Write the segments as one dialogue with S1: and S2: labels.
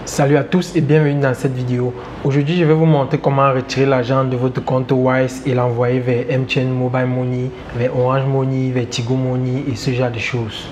S1: Salut à tous et bienvenue dans cette vidéo. Aujourd'hui, je vais vous montrer comment retirer l'argent de votre compte Wise et l'envoyer vers MTN Mobile Money, vers Orange Money, vers Tigo Money et ce genre de choses.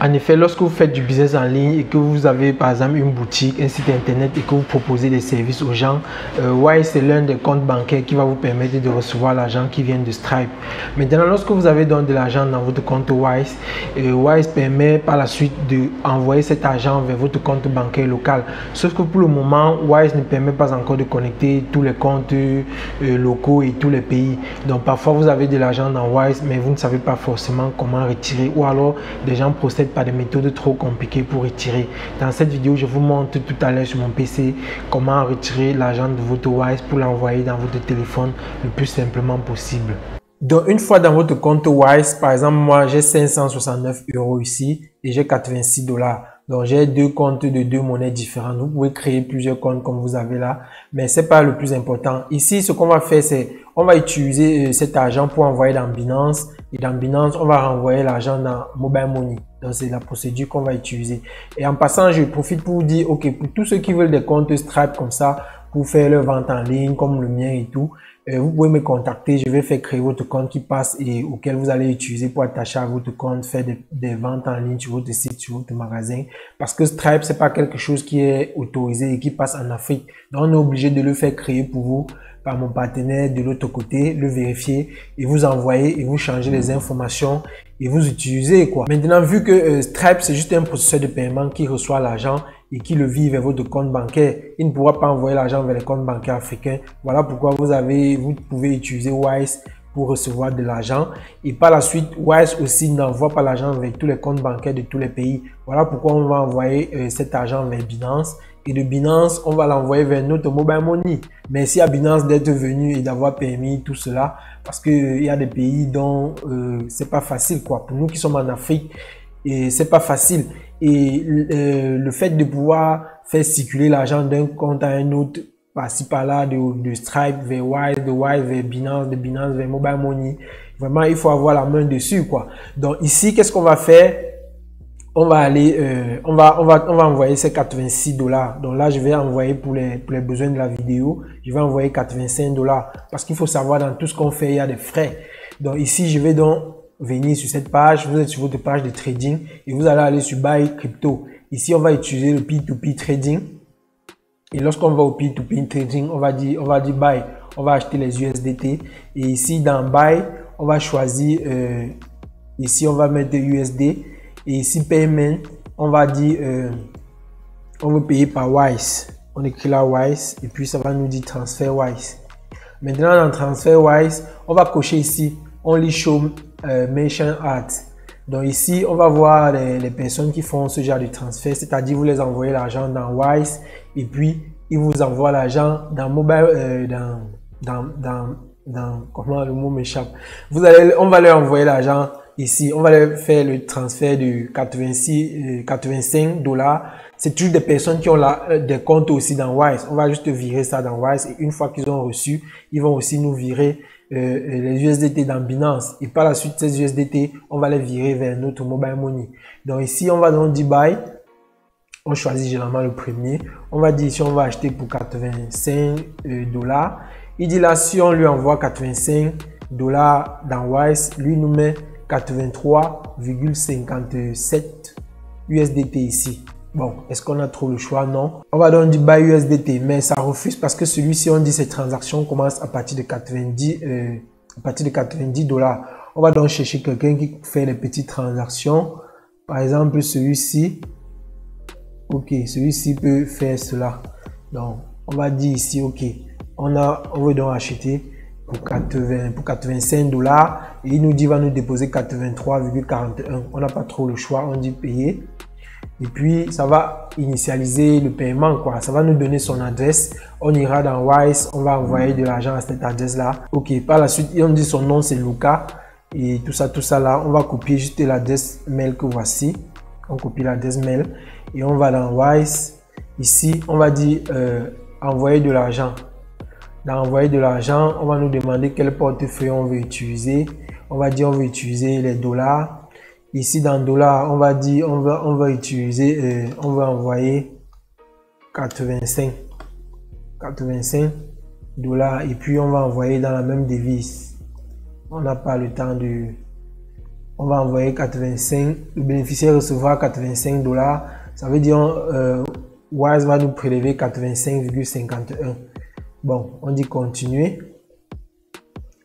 S1: En effet, lorsque vous faites du business en ligne et que vous avez par exemple une boutique, un site internet et que vous proposez des services aux gens, Wise c'est l'un des comptes bancaires qui va vous permettre de recevoir l'argent qui vient de Stripe. Maintenant, lorsque vous avez donc de l'argent dans votre compte Wise, Wise permet par la suite d'envoyer cet argent vers votre compte bancaire local. Sauf que pour le moment, Wise ne permet pas encore de connecter tous les comptes locaux et tous les pays. Donc parfois vous avez de l'argent dans Wise, mais vous ne savez pas forcément comment retirer, ou alors des gens procèdent par des méthodes trop compliquées pour retirer. Dans cette vidéo, je vous montre tout à l'heure sur mon PC comment retirer l'argent de votre Wise pour l'envoyer dans votre téléphone le plus simplement possible. Donc une fois dans votre compte Wise, par exemple moi j'ai 569 € ici et j'ai 86 $. Donc j'ai deux comptes de deux monnaies différentes. Vous pouvez créer plusieurs comptes comme vous avez là, mais c'est pas le plus important. Ici, ce qu'on va faire, c'est on va utiliser cet argent pour envoyer dans Binance, et dans Binance, on va renvoyer l'argent dans Mobile Money. Donc c'est la procédure qu'on va utiliser. Et en passant, je profite pour vous dire, ok, pour tous ceux qui veulent des comptes Stripe comme ça, pour faire leur vente en ligne comme le mien et tout, vous pouvez me contacter. Je vais faire créer votre compte qui passe et auquel vous allez utiliser pour attacher à votre compte, faire des ventes en ligne sur votre site, sur votre magasin. Parce que Stripe, c'est pas quelque chose qui est autorisé et qui passe en Afrique. Donc on est obligé de le faire créer pour vous par mon partenaire de l'autre côté, le vérifier et vous envoyer et vous changer les informations et vous utilisez quoi. Maintenant, vu que Stripe c'est juste un processeur de paiement qui reçoit l'argent et qui le vit vers votre compte bancaire, il ne pourra pas envoyer l'argent vers les comptes bancaires africains. Voilà pourquoi vous pouvez utiliser Wise pour recevoir de l'argent. Et par la suite, Wise aussi n'envoie pas l'argent vers tous les comptes bancaires de tous les pays. Voilà pourquoi on va envoyer cet argent vers Binance. Et de Binance, on va l'envoyer vers notre Mobile Money. Merci à Binance d'être venu et d'avoir permis tout cela. Parce qu'il y a des pays dont c'est pas facile quoi. Pour nous qui sommes en Afrique, et c'est pas facile. Et le fait de pouvoir faire circuler l'argent d'un compte à un autre, par-ci par-là, de Stripe vers Wise, de Wise vers Binance, de Binance vers Mobile Money, vraiment il faut avoir la main dessus quoi. Donc ici, qu'est-ce qu'on va faire? On va aller, on va envoyer ces 86 $. Donc là, je vais envoyer pour les besoins de la vidéo, je vais envoyer 85 $. Parce qu'il faut savoir, dans tout ce qu'on fait, il y a des frais. Donc ici, je vais donc venir sur cette page, vous êtes sur votre page de trading et vous allez aller sur Buy Crypto. Ici, on va utiliser le P2P Trading. Et lorsqu'on va au P2P Trading, on va dire Buy, on va acheter les USDT. Et ici, dans Buy, on va choisir, ici, on va mettre USD. Et ici, Payment, on va dire, on veut payer par Wise. On écrit là Wise et puis ça va nous dire Transfer Wise. Maintenant, dans Transfer Wise, on va cocher ici Only Show Merchant Ads. Donc ici, on va voir les personnes qui font ce genre de transfert, c'est-à-dire vous les envoyez l'argent dans Wise et puis ils vous envoient l'argent dans Mobile, comment le mot m'échappe. On va leur envoyer l'argent ici, on va leur faire le transfert de 85 $. C'est toujours des personnes qui ont des comptes aussi dans Wise. On va juste virer ça dans Wise et une fois qu'ils ont reçu, ils vont aussi nous virer les USDT dans Binance. Et par la suite, ces USDT, on va les virer vers notre Mobile Money. Donc ici, on va donc dire Buy. On choisit généralement le premier. On va dire ici, on va acheter pour 85 $. Il dit là, si on lui envoie 85 $ dans Wise, lui nous met 83,57 USDT ici. Bon, est-ce qu'on a trop le choix? Non. On va donc dire Buy USDT, mais ça refuse parce que celui-ci, on dit ces transactions commencent à partir de 90 $. On va donc chercher quelqu'un qui fait les petites transactions. Par exemple, celui-ci. Ok, celui-ci peut faire cela. Donc, on va dire ici, ok, on veut donc acheter pour 85 $ et il nous dit va nous déposer 83,41. On n'a pas trop le choix, on dit payer. Et puis, ça va initialiser le paiement, quoi. Ça va nous donner son adresse. On ira dans Wise, on va envoyer de l'argent à cette adresse-là. Ok, par la suite, on dit son nom, c'est Luca. Et tout ça là, on va copier juste l'adresse mail que voici. On copie l'adresse mail et on va dans Wise. Ici, on va dire envoyer de l'argent. Dans envoyer de l'argent, on va nous demander quel portefeuille on veut utiliser. On va dire on veut utiliser les dollars. Ici dans dollars, on va dire, on va utiliser, on va envoyer 85 dollars et puis on va envoyer dans la même devise. On n'a pas le temps de... On va envoyer 85, le bénéficiaire recevra 85 dollars. Ça veut dire Wise va nous prélever 85,51. Bon, on dit continuer.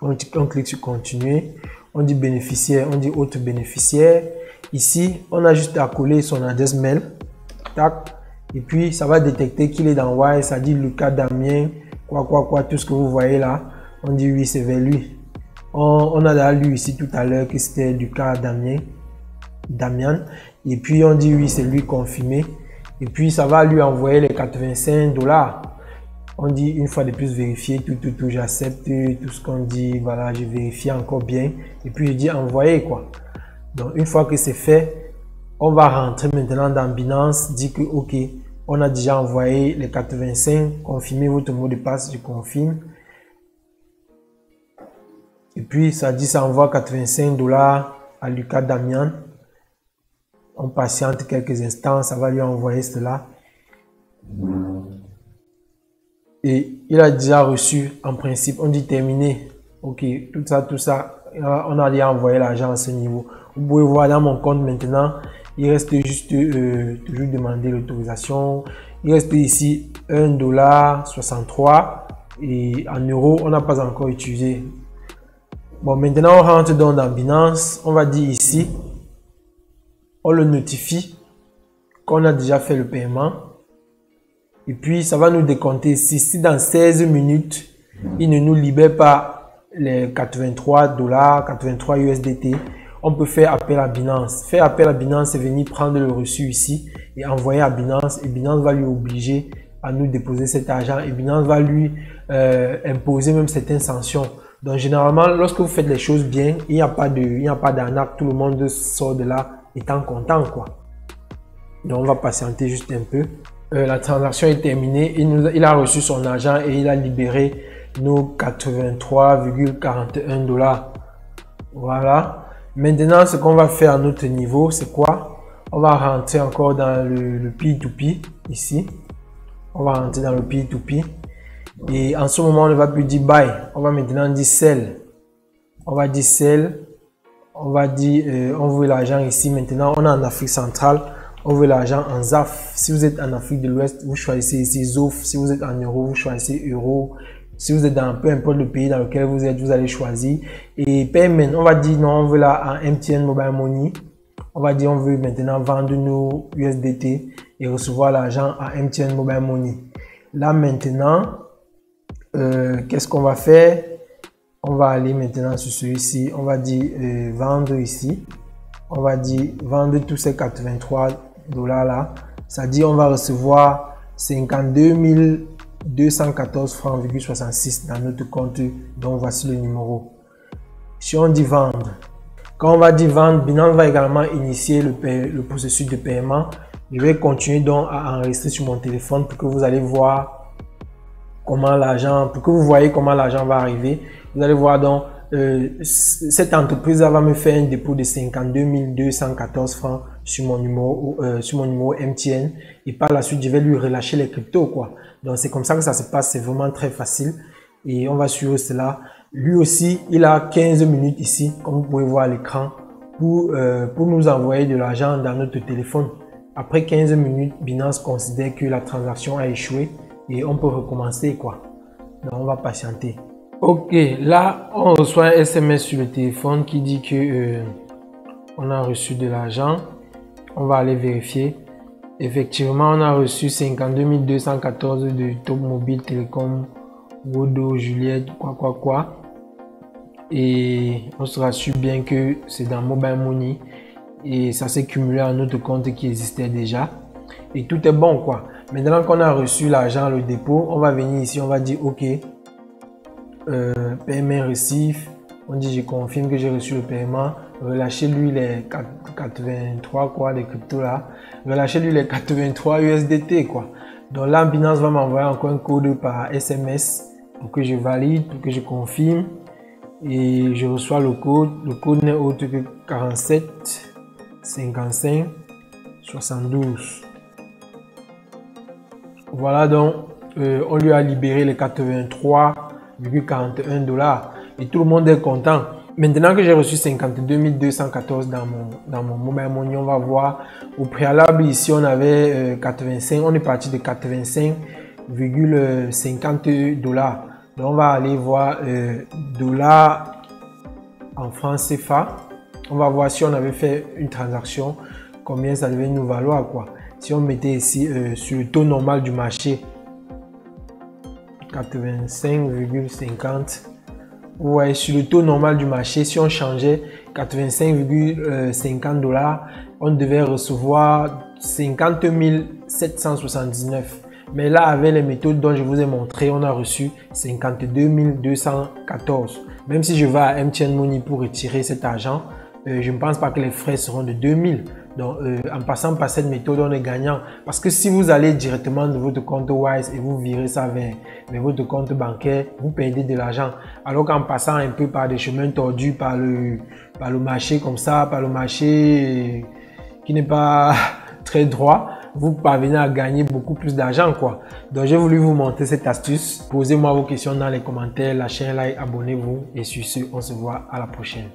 S1: On clique sur continuer. On dit bénéficiaire, on dit autre bénéficiaire. Ici, on a juste à coller son adresse mail. Tac. Et puis, ça va détecter qu'il est dans Wise. Ça dit Lucas Damien, quoi, tout ce que vous voyez là. On dit oui, c'est vers lui. On a déjà lu ici tout à l'heure que c'était Lucas Damian. Et puis, on dit oui, c'est lui confirmé. Et puis, ça va lui envoyer les 85 dollars. On dit une fois de plus vérifier, tout, j'accepte tout ce qu'on dit. Voilà, je vérifie encore bien. Et puis, je dis envoyer quoi. Donc, une fois que c'est fait, on va rentrer maintenant dans Binance, dit que ok, on a déjà envoyé les 85, confirmez votre mot de passe, je confirme. Et puis ça dit ça envoie 85 dollars à Lucas Damian. On patiente quelques instants, ça va lui envoyer cela. Et il a déjà reçu en principe, on dit terminé. Ok, tout ça, on a déjà envoyé l'argent à ce niveau. Vous pouvez voir dans mon compte maintenant. Il reste juste toujours demander l'autorisation. Il reste ici $1,63 et en euros, on n'a pas encore utilisé. Bon, maintenant on rentre dans Binance. On va dire ici, on le notifie qu'on a déjà fait le paiement. Et puis ça va nous décompter ici. Si dans 16 minutes, il ne nous libère pas les 83 dollars, 83 USDT, on peut faire appel à Binance. Faire appel à Binance, c'est venir prendre le reçu ici et envoyer à Binance. Et Binance va lui obliger à nous déposer cet argent. Et Binance va lui imposer même certaines sanctions. Donc généralement, lorsque vous faites les choses bien, il n'y a pas d'arnaque. Tout le monde sort de là étant content, quoi. Donc on va patienter juste un peu. La transaction est terminée. Il a reçu son argent et il a libéré nos 83,41 dollars. Voilà. Maintenant, ce qu'on va faire à notre niveau, c'est quoi? On va rentrer encore dans le P2P ici. On va rentrer dans le P2P. Et en ce moment, on ne va plus dire buy. On va maintenant dire sell. On va dire sell. On va dire, on veut l'argent ici. Maintenant, on est en Afrique centrale. On veut l'argent en ZAF. Si vous êtes en Afrique de l'Ouest, vous choisissez ici ZOF. Si vous êtes en euros, vous choisissez euro. Si vous êtes dans peu importe le pays dans lequel vous êtes, vous allez choisir. Et payment, on va dire non, on veut là en MTN Mobile Money. On va dire on veut maintenant vendre nos USDT et recevoir l'argent à MTN Mobile Money. Là maintenant, qu'est-ce qu'on va faire? On va aller maintenant sur celui-ci. On va dire vendre ici. On va dire vendre tous ces 83 dollars là. Ça dit on va recevoir 52 214 francs,66 dans notre compte. Donc voici le numéro. Si on dit vendre, quand on va dire vendre, Binance va également initier le processus de paiement. Je vais continuer donc à enregistrer sur mon téléphone pour que vous allez voir comment l'argent, pour que vous voyez comment l'argent va arriver. Vous allez voir donc cette entreprise va me faire un dépôt de 52 214 francs sur mon numéro MTN et par la suite je vais lui relâcher les cryptos quoi. Donc c'est comme ça que ça se passe, c'est vraiment très facile et on va suivre cela. Lui aussi il a 15 minutes ici comme vous pouvez voir à l'écran pour nous envoyer de l'argent dans notre téléphone. Après 15 minutes, Binance considère que la transaction a échoué et on peut recommencer quoi. Donc on va patienter. Ok, là on reçoit un SMS sur le téléphone qui dit que on a reçu de l'argent. On va aller vérifier. Effectivement, on a reçu 52 214 de Top Mobile Télécom, Wodo, Juliette, quoi. Et on se rassure bien que c'est dans Mobile Money et ça s'est cumulé à notre compte qui existait déjà. Et tout est bon quoi. Maintenant qu'on a reçu l'argent, le dépôt, on va venir ici, on va dire ok. Paiement récif, on dit je confirme que j'ai reçu le paiement, relâchez lui les 83 quoi, les cryptos là, relâchez lui les 83 USDT quoi. Donc là Binance va m'envoyer encore un code par SMS pour que je valide, pour que je confirme et je reçois le code n'est autre que 47 55 72. Voilà donc, on lui a libéré les 83,41 $. Et tout le monde est content. Maintenant que j'ai reçu 52 214 dans mon mobile money, on va voir. Au préalable, ici, on avait 85. On est parti de 85,50 $. Donc, on va aller voir dollars en francs CFA. On va voir si on avait fait une transaction, combien ça devait nous valoir, quoi. Si on mettait ici sur le taux normal du marché, 85,50. Ouais, sur le taux normal du marché, si on changeait 85,50 $, on devait recevoir 50 779. Mais là, avec les méthodes dont je vous ai montré, on a reçu 52 214. Même si je vais à MTN Money pour retirer cet argent, je ne pense pas que les frais seront de 2000. Donc, en passant par cette méthode, on est gagnant. Parce que si vous allez directement de votre compte Wise et vous virez ça vers votre compte bancaire, vous perdez de l'argent. Alors qu'en passant un peu par des chemins tordus, par le marché comme ça, par le marché qui n'est pas très droit, vous parvenez à gagner beaucoup plus d'argent, quoi. Donc, j'ai voulu vous montrer cette astuce. Posez-moi vos questions dans les commentaires, lâchez un like, abonnez-vous. Et sur ce, on se voit à la prochaine.